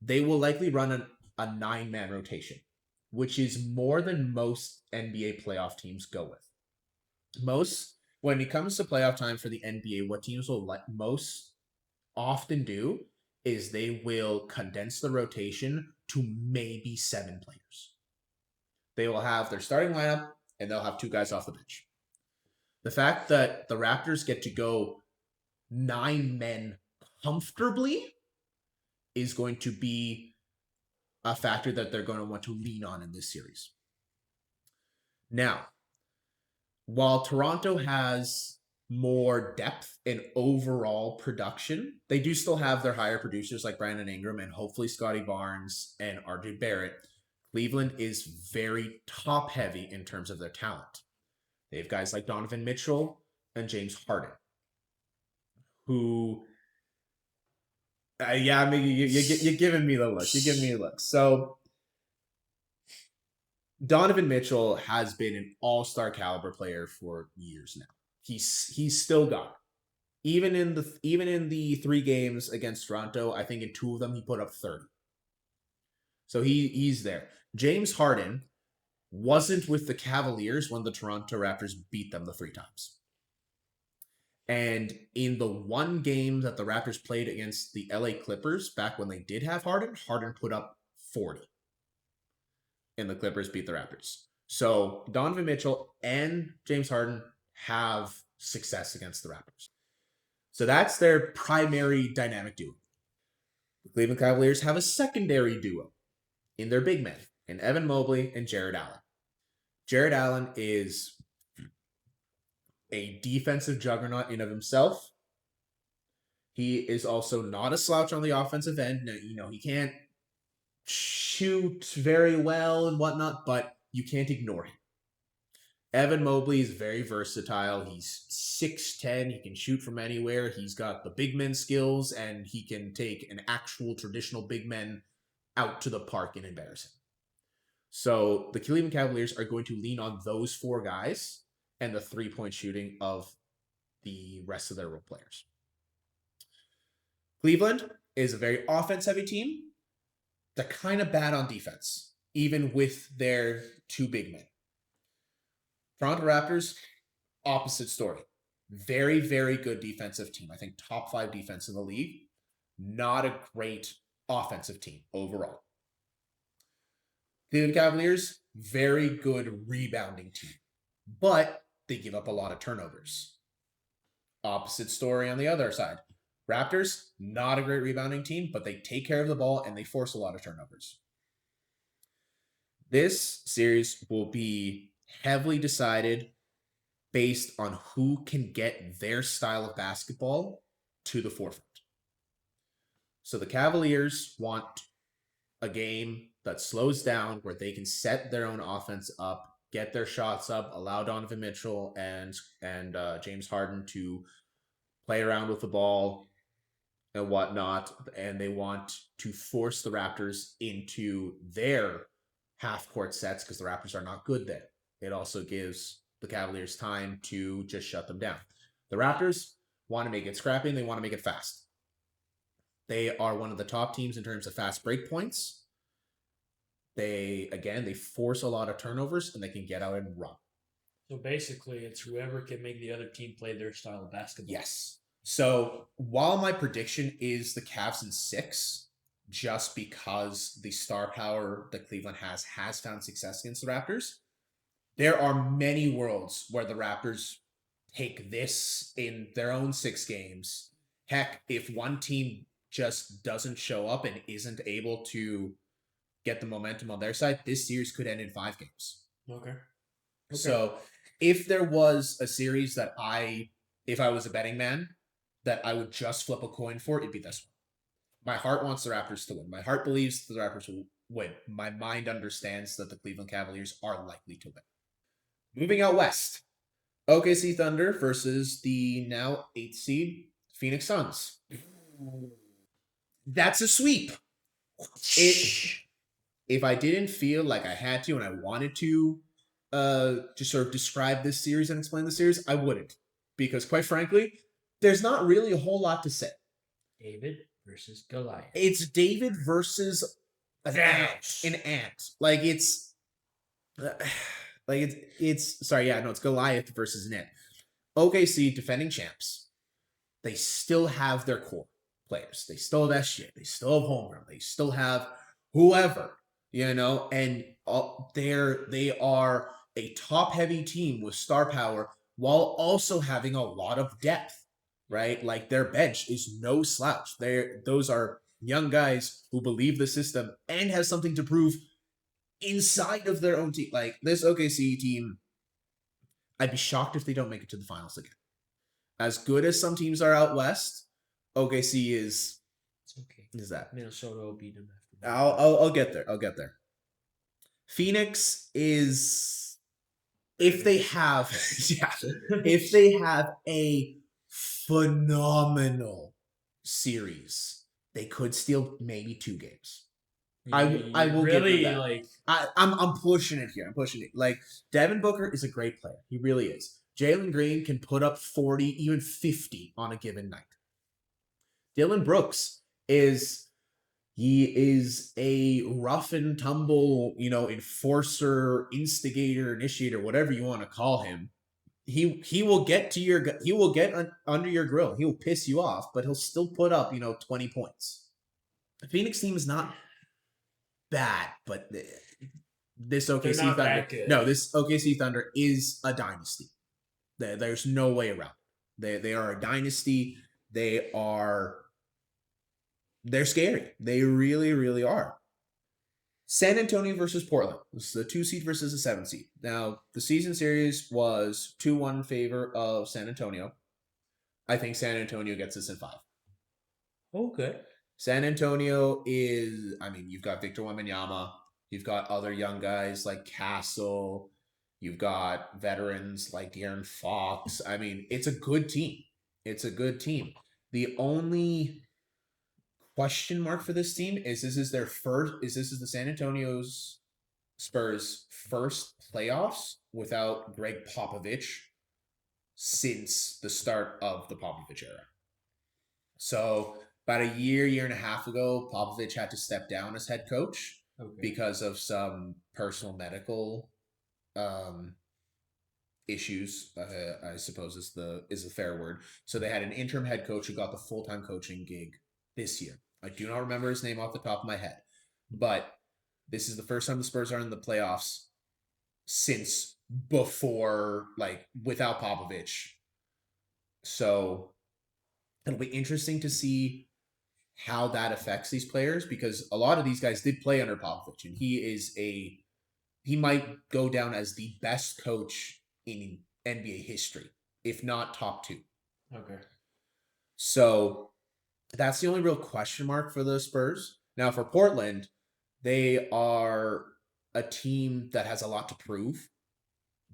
They will likely run a 9-man rotation, which is more than most NBA playoff teams go with. When it comes to playoff time for the NBA, what teams will most often do is they will condense the rotation to maybe 7 players. They will have their starting lineup, and they'll have 2 guys off the bench. The fact that the Raptors get to go 9 men comfortably is going to be a factor that they're going to want to lean on in this series. Now, while Toronto has more depth in overall production, they do still have their higher producers like Brandon Ingram and hopefully Scotty Barnes and RJ Barrett. Cleveland is very top heavy in terms of their talent. They have guys like Donovan Mitchell and James Harden, who, yeah, I mean, you're giving me the look. You're giving me the look. So Donovan Mitchell has been an all-star caliber player for years now. He's still got it. Even in the 3 games against Toronto, I think in 2 of them he put up 30. So he's there. James Harden wasn't with the Cavaliers when the Toronto Raptors beat them the 3 times. And in the 1 game that the Raptors played against the LA Clippers back when they did have Harden put up 40. And the Clippers beat the Raptors. So Donovan Mitchell and James Harden have success against the Raptors. So that's their primary dynamic duo. The Cleveland Cavaliers have a secondary duo in their big men, in Evan Mobley and Jared Allen. Jared Allen is a defensive juggernaut in of himself. He is also not a slouch on the offensive end. He can't shoot very well and whatnot, but you can't ignore him. Evan Mobley is very versatile. He's 6'10". He can shoot from anywhere. He's got the big men skills, and he can take an actual traditional big man out to the park and embarrass him. So the Cleveland Cavaliers are going to lean on those four guys and the 3-point shooting of the rest of their role players. Cleveland is a very offense-heavy team. They're kind of bad on defense, even with their two big men. Toronto Raptors, opposite story. Very, very good defensive team. I think top 5 defense in the league. Not a great offensive team overall. Cleveland Cavaliers, very good rebounding team, but they give up a lot of turnovers. Opposite story on the other side. Raptors, not a great rebounding team, but they take care of the ball and they force a lot of turnovers. This series will be heavily decided based on who can get their style of basketball to the forefront. So the Cavaliers want a game that slows down where they can set their own offense up, get their shots up, allow Donovan Mitchell and James Harden to play around with the ball and whatnot, and they want to force the Raptors into their half-court sets because the Raptors are not good there. It also gives the Cavaliers time to just shut them down. The Raptors want to make it scrappy and they want to make it fast. They are one of the top teams in terms of fast break points. They force a lot of turnovers and they can get out and run. So basically, it's whoever can make the other team play their style of basketball. Yes. So while my prediction is the Cavs in 6, just because the star power that Cleveland has found success against the Raptors, there are many worlds where the Raptors take this in their own 6 games. Heck, if one team just doesn't show up and isn't able to get the momentum on their side, this series could end in 5 games. Okay. So if there was a series that if I was a betting man, that I would just flip a coin for, it'd be this one. My heart wants the Raptors to win. My heart believes the Raptors will win. My mind understands that the Cleveland Cavaliers are likely to win. Moving out west, OKC Thunder versus the now 8th seed Phoenix Suns. That's a sweep. If I didn't feel like I had to and I wanted to just sort of describe this series and explain the series, I wouldn't. Because quite frankly, there's not really a whole lot to say. David versus Goliath. It's David versus an ant. Like it's it's Goliath versus an ant. OKC, defending champs. They still have their core players. They still have SGA. They still have Holmgren. They still have whoever, and they are a top-heavy team with star power while also having a lot of depth, right? Like their bench is no slouch. Those are young guys who believe the system and have something to prove inside of their own team. Like this OKC team, I'd be shocked if they don't make it to the finals again. As good as some teams are out west, OKC is. It's okay. Is that Minnesota will beat them after? I'll get there. I'll get there. Phoenix is, if they have if they have a phenomenal series, they could steal maybe 2 games. I will really give them that. I'm pushing it here. I'm pushing it. Like Devin Booker is a great player. He really is. Jalen Green can put up 40, even 50 on a given night. Dylan Brooks is a rough and tumble, enforcer, instigator, initiator, whatever you want to call him. He will get under your grill. He will piss you off, but he'll still put up, 20 points. The Phoenix team is not bad, but this OKC Thunder, this OKC Thunder is a dynasty. There's no way around it. They are a dynasty. They're scary. They really, really are. San Antonio versus Portland. This is the 2 seed versus the 7 seed. Now, the season series was 2-1 in favor of San Antonio. I think San Antonio gets this in 5. Okay. San Antonio is, you've got Victor Wembanyama. You've got other young guys like Castle. You've got veterans like De'Aaron Fox. It's a good team. It's a good team. The only question mark for this team is this is the San Antonio's Spurs' first playoffs without Greg Popovich since the start of the Popovich era. So about a year and a half ago, Popovich had to step down as head coach because of some personal medical um, issues. I suppose is the fair word. So they had an interim head coach who got the full time coaching gig this year. I do not remember his name off the top of my head, but this is the first time the Spurs are in the playoffs since before, like without Popovich. So it'll be interesting to see how that affects these players because a lot of these guys did play under Popovich, and he might go down as the best coach in NBA history, if not top two. Okay. So that's the only real question mark for the Spurs. Now for Portland, they are a team that has a lot to prove.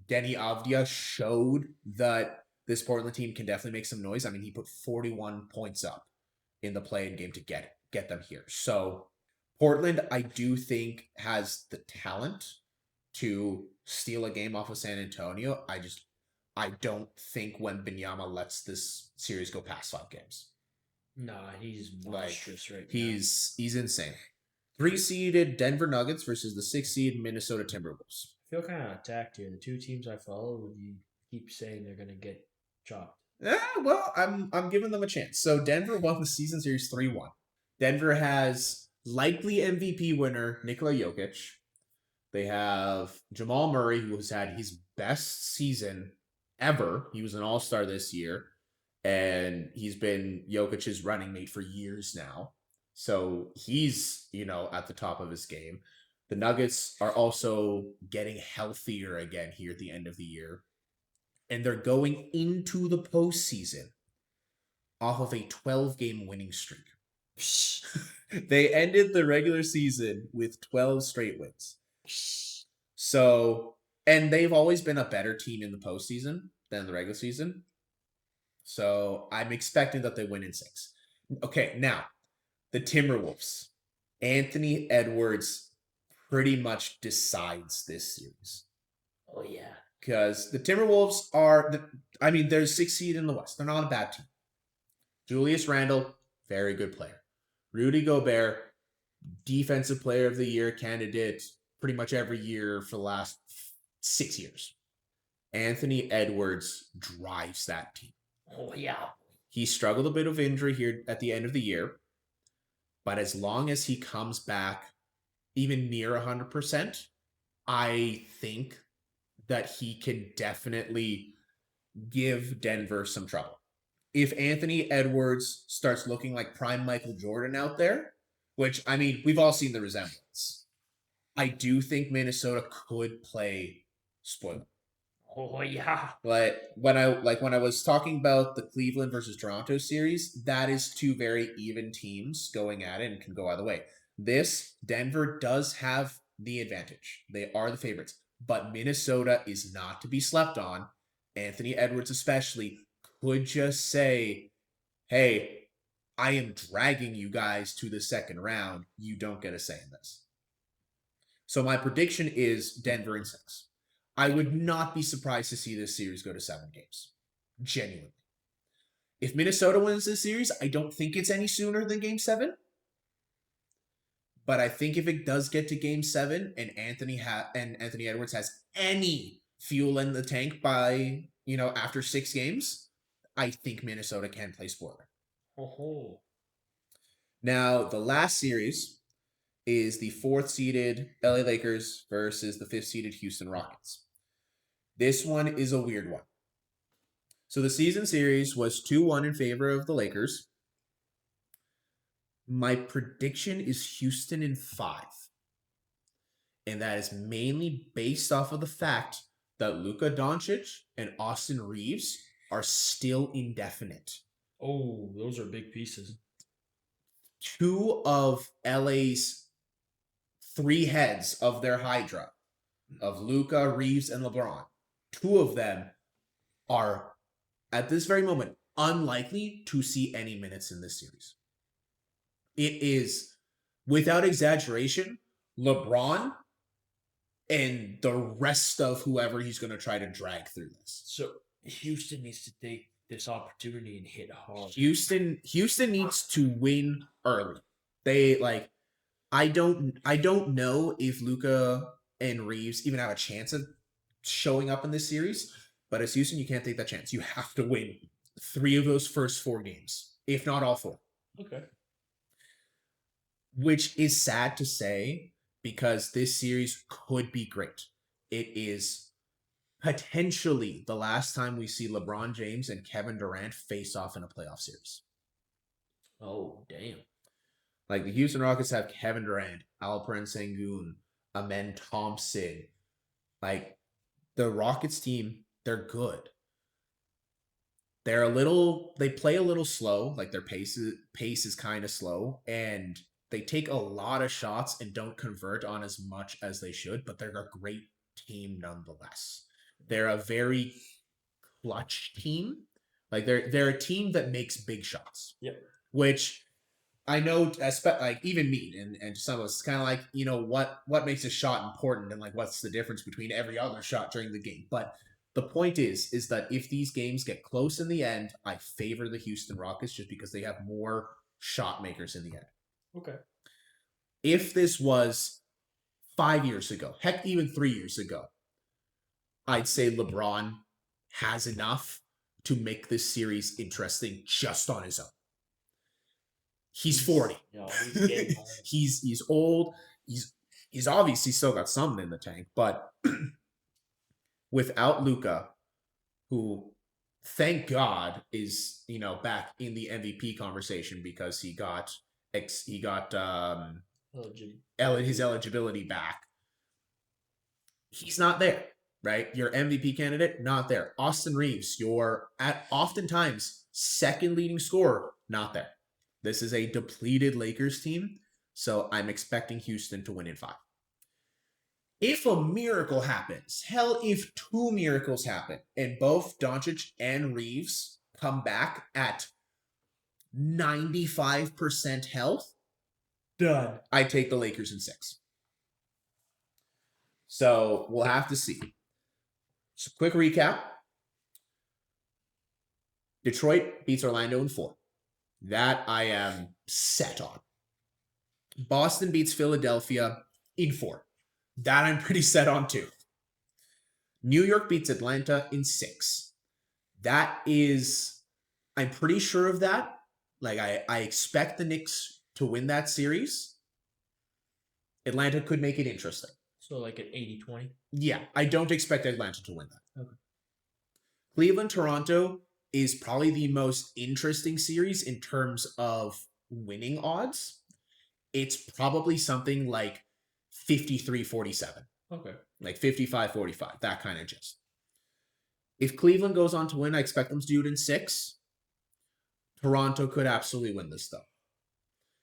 Denny Avdia showed that this Portland team can definitely make some noise. I mean, he put 41 points up in the play-in game to get them here. So Portland, I do think, has the talent to steal a game off of San Antonio. I don't think Wembanyama lets this series go past 5 games. Nah, he's monstrous right now. He's insane. 3-seeded Denver Nuggets versus the 6-seed Minnesota Timberwolves. I feel kind of attacked here. The two teams I follow, you keep saying they're gonna get chopped. Yeah, well, I'm giving them a chance. So Denver won the season series 3-1. Denver has likely MVP winner Nikola Jokic. They have Jamal Murray, who has had his best season ever. He was an all-star this year, and he's been Jokic's running mate for years now. So he's, at the top of his game. The Nuggets are also getting healthier again here at the end of the year. And they're going into the postseason off of a 12-game winning streak. They ended the regular season with 12 straight wins. So, and they've always been a better team in the postseason than the regular season. So I'm expecting that they win in 6. Okay, now, the Timberwolves. Anthony Edwards pretty much decides this series. Oh, yeah. Because the Timberwolves they're 6th seed in the West. They're not a bad team. Julius Randle, very good player. Rudy Gobert, defensive player of the year candidate pretty much every year for the last 6 years. Anthony Edwards drives that team. Oh, yeah. He struggled a bit of injury here at the end of the year, but as long as he comes back even near 100%, I think that he can definitely give Denver some trouble. If Anthony Edwards starts looking like prime Michael Jordan out there, which, I mean, we've all seen the resemblance, I do think Minnesota could play spoiler. Oh, yeah. But when I was talking about the Cleveland versus Toronto series, that is 2 very even teams going at it and can go either way. This, Denver does have the advantage. They are the favorites. But Minnesota is not to be slept on. Anthony Edwards especially could just say, hey, I am dragging you guys to the second round. You don't get a say in this. So my prediction is Denver in 6. I would not be surprised to see this series go to 7 games. Genuinely. If Minnesota wins this series, I don't think it's any sooner than Game 7. But I think if it does get to Game 7 and Anthony Edwards has any fuel in the tank by, after 6 games, I think Minnesota can play spoiler. Oh. Now, the last series is the 4th-seeded LA Lakers versus the 5th-seeded Houston Rockets. This one is a weird one. So the season series was 2-1 in favor of the Lakers. My prediction is Houston in 5. And that is mainly based off of the fact that Luka Doncic and Austin Reeves are still indefinite. Oh, those are big pieces. 2 of LA's 3 heads of their Hydra, of Luka, Reeves, and LeBron, 2 of them are, at this very moment, unlikely to see any minutes in this series. It is, without exaggeration, LeBron and the rest of whoever he's going to try to drag through this. So Houston needs to take this opportunity and hit hard. Houston needs to win early. They like I don't know if Luka and Reeves even have a chance of showing up in this series, but as Houston, you can't take that chance. You have to win 3 of those first 4 games, if not all 4. Okay. Which is sad to say because this series could be great. It is potentially the last time we see LeBron James and Kevin Durant face off in a playoff series. Oh, damn. Like the Houston Rockets have Kevin Durant, Alperen Sengun, Amen Thompson. Like the Rockets team, they're good. They play a little slow, like their pace is kind of slow, and they take a lot of shots and don't convert on as much as they should, but they're a great team nonetheless. They're a very clutch team. Like they're a team that makes big shots. Yep. Which I know, like even me and some of us, it's kind of like, you know, what makes a shot important and like what's the difference between every other shot during the game. But the point is that if these games get close in the end, I favor the Houston Rockets just because they have more shot makers in the end. Okay. If this was 5 years ago, heck, even 3 years ago, I'd say LeBron has enough to make this series interesting just on his own. He's 40. No, he's getting old. he's old. He's obviously still got something in the tank, but without Luka, who thank God is, you know, back in the MVP conversation because he got his eligibility back. He's not there, right? Your MVP candidate, not there. Austin Reeves, your oftentimes second leading scorer, not there. This is a depleted Lakers team, so I'm expecting Houston to win in 5. If a miracle happens, hell, if 2 miracles happen, and both Doncic and Reeves come back at 95% health, done. I take the Lakers in 6. So we'll have to see. So quick recap. Detroit beats Orlando in 4. That I am set on. Boston beats Philadelphia in 4. That I'm pretty set on too. New York beats Atlanta in 6. That is, I'm pretty sure of that. Like I expect the Knicks to win that series. Atlanta could make it interesting. So like an 80-20? Yeah, I don't expect Atlanta to win that. Okay. Cleveland-Toronto is probably the most interesting series in terms of winning odds. It's probably something like 53-47. Okay. Like 55-45, that kind of gist. If Cleveland goes on to win, I expect them to do it in 6. Toronto could absolutely win this, though.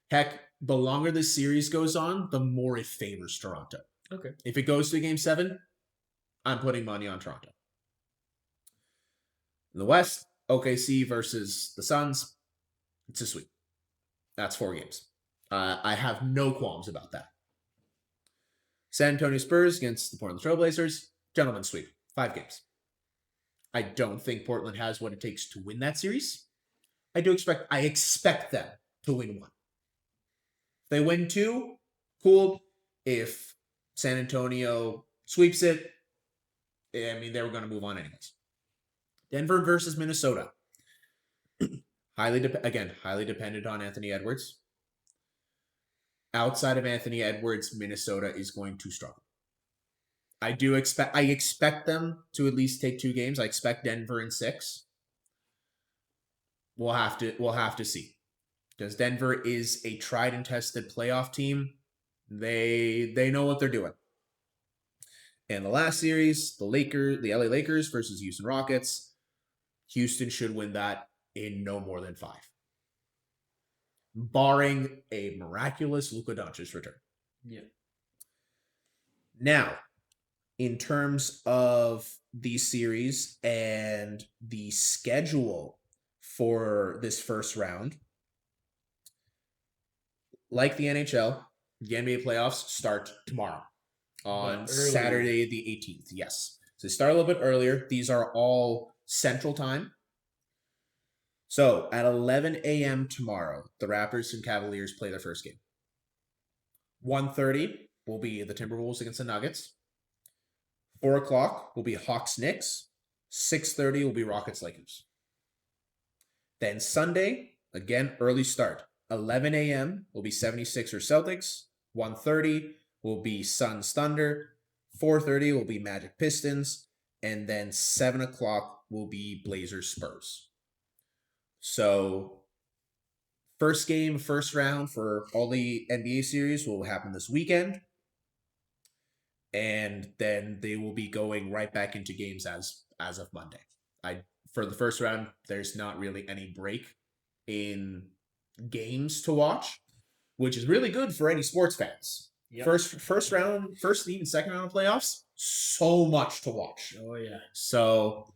Heck, the longer this series goes on, the more it favors Toronto. Okay. If it goes to Game 7, I'm putting money on Toronto. In the West, OKC versus the Suns. It's a sweep. That's 4 games. I have no qualms about that. San Antonio Spurs against the Portland Trailblazers. Gentlemen sweep. 5 games. I don't think Portland has what it takes to win that series. I expect them to win 1. If they win 2, cool. If San Antonio sweeps it, I mean, they were going to move on anyways. Denver versus Minnesota. Highly dependent on Anthony Edwards. Outside of Anthony Edwards, Minnesota is going to struggle. I expect them to at least take 2 games. I expect Denver in 6. We'll have to see. Because Denver is a tried and tested playoff team. They know what they're doing. And the last series, the LA Lakers versus Houston Rockets. Houston should win that in no more than 5. Barring a miraculous Luka Doncic return. Yeah. Now, in terms of the series and the schedule for this first round, like the NHL, the NBA playoffs start tomorrow. on But earlier. Saturday the 18th. Yes. So they start a little bit earlier. These are all Central Time. So at 11 a.m. tomorrow, the Raptors and Cavaliers play their first game. 1:30 will be the Timberwolves against the Nuggets. 4 o'clock will be Hawks Knicks. 6:30 will be Rockets Lakers. Then Sunday, again, early start. 11 a.m. will be 76ers Celtics. 1:30 will be Suns Thunder. 4:30 will be Magic Pistons. And then 7 o'clock will be Blazers Spurs. So, first game, first round for all the NBA series will happen this weekend. And then they will be going right back into games as of Monday. For the first round, there's not really any break in games to watch, which is really good for any sports fans. Yep. First round, first and even second round of playoffs, so much to watch. Oh yeah. So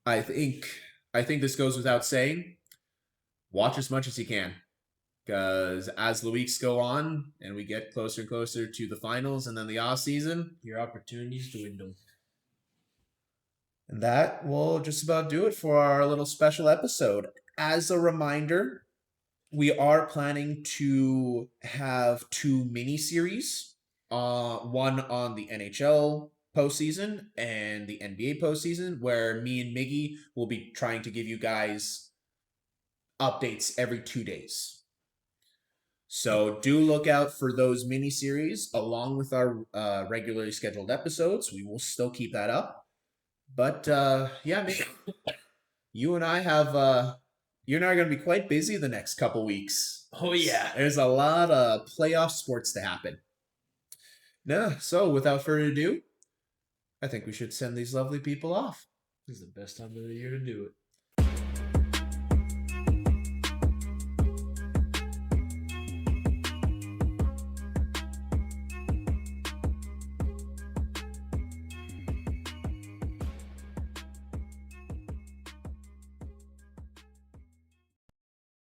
I think this goes without saying. Watch as much as you can, because as the weeks go on and we get closer and closer to the finals and then the off season, your opportunities dwindle. And that will just about do it for our little special episode. As a reminder, we are planning to have 2 mini-series. One on the NHL postseason and the NBA postseason, where me and Miggy will be trying to give you guys updates every 2 days. So do look out for those mini-series along with our regularly scheduled episodes. We will still keep that up. But yeah, Miggy, you and I have you and I are going to be quite busy the next couple weeks. Oh yeah. There's a lot of playoff sports to happen. Yeah, so without further ado, I think we should send these lovely people off. This is the best time of the year to do it.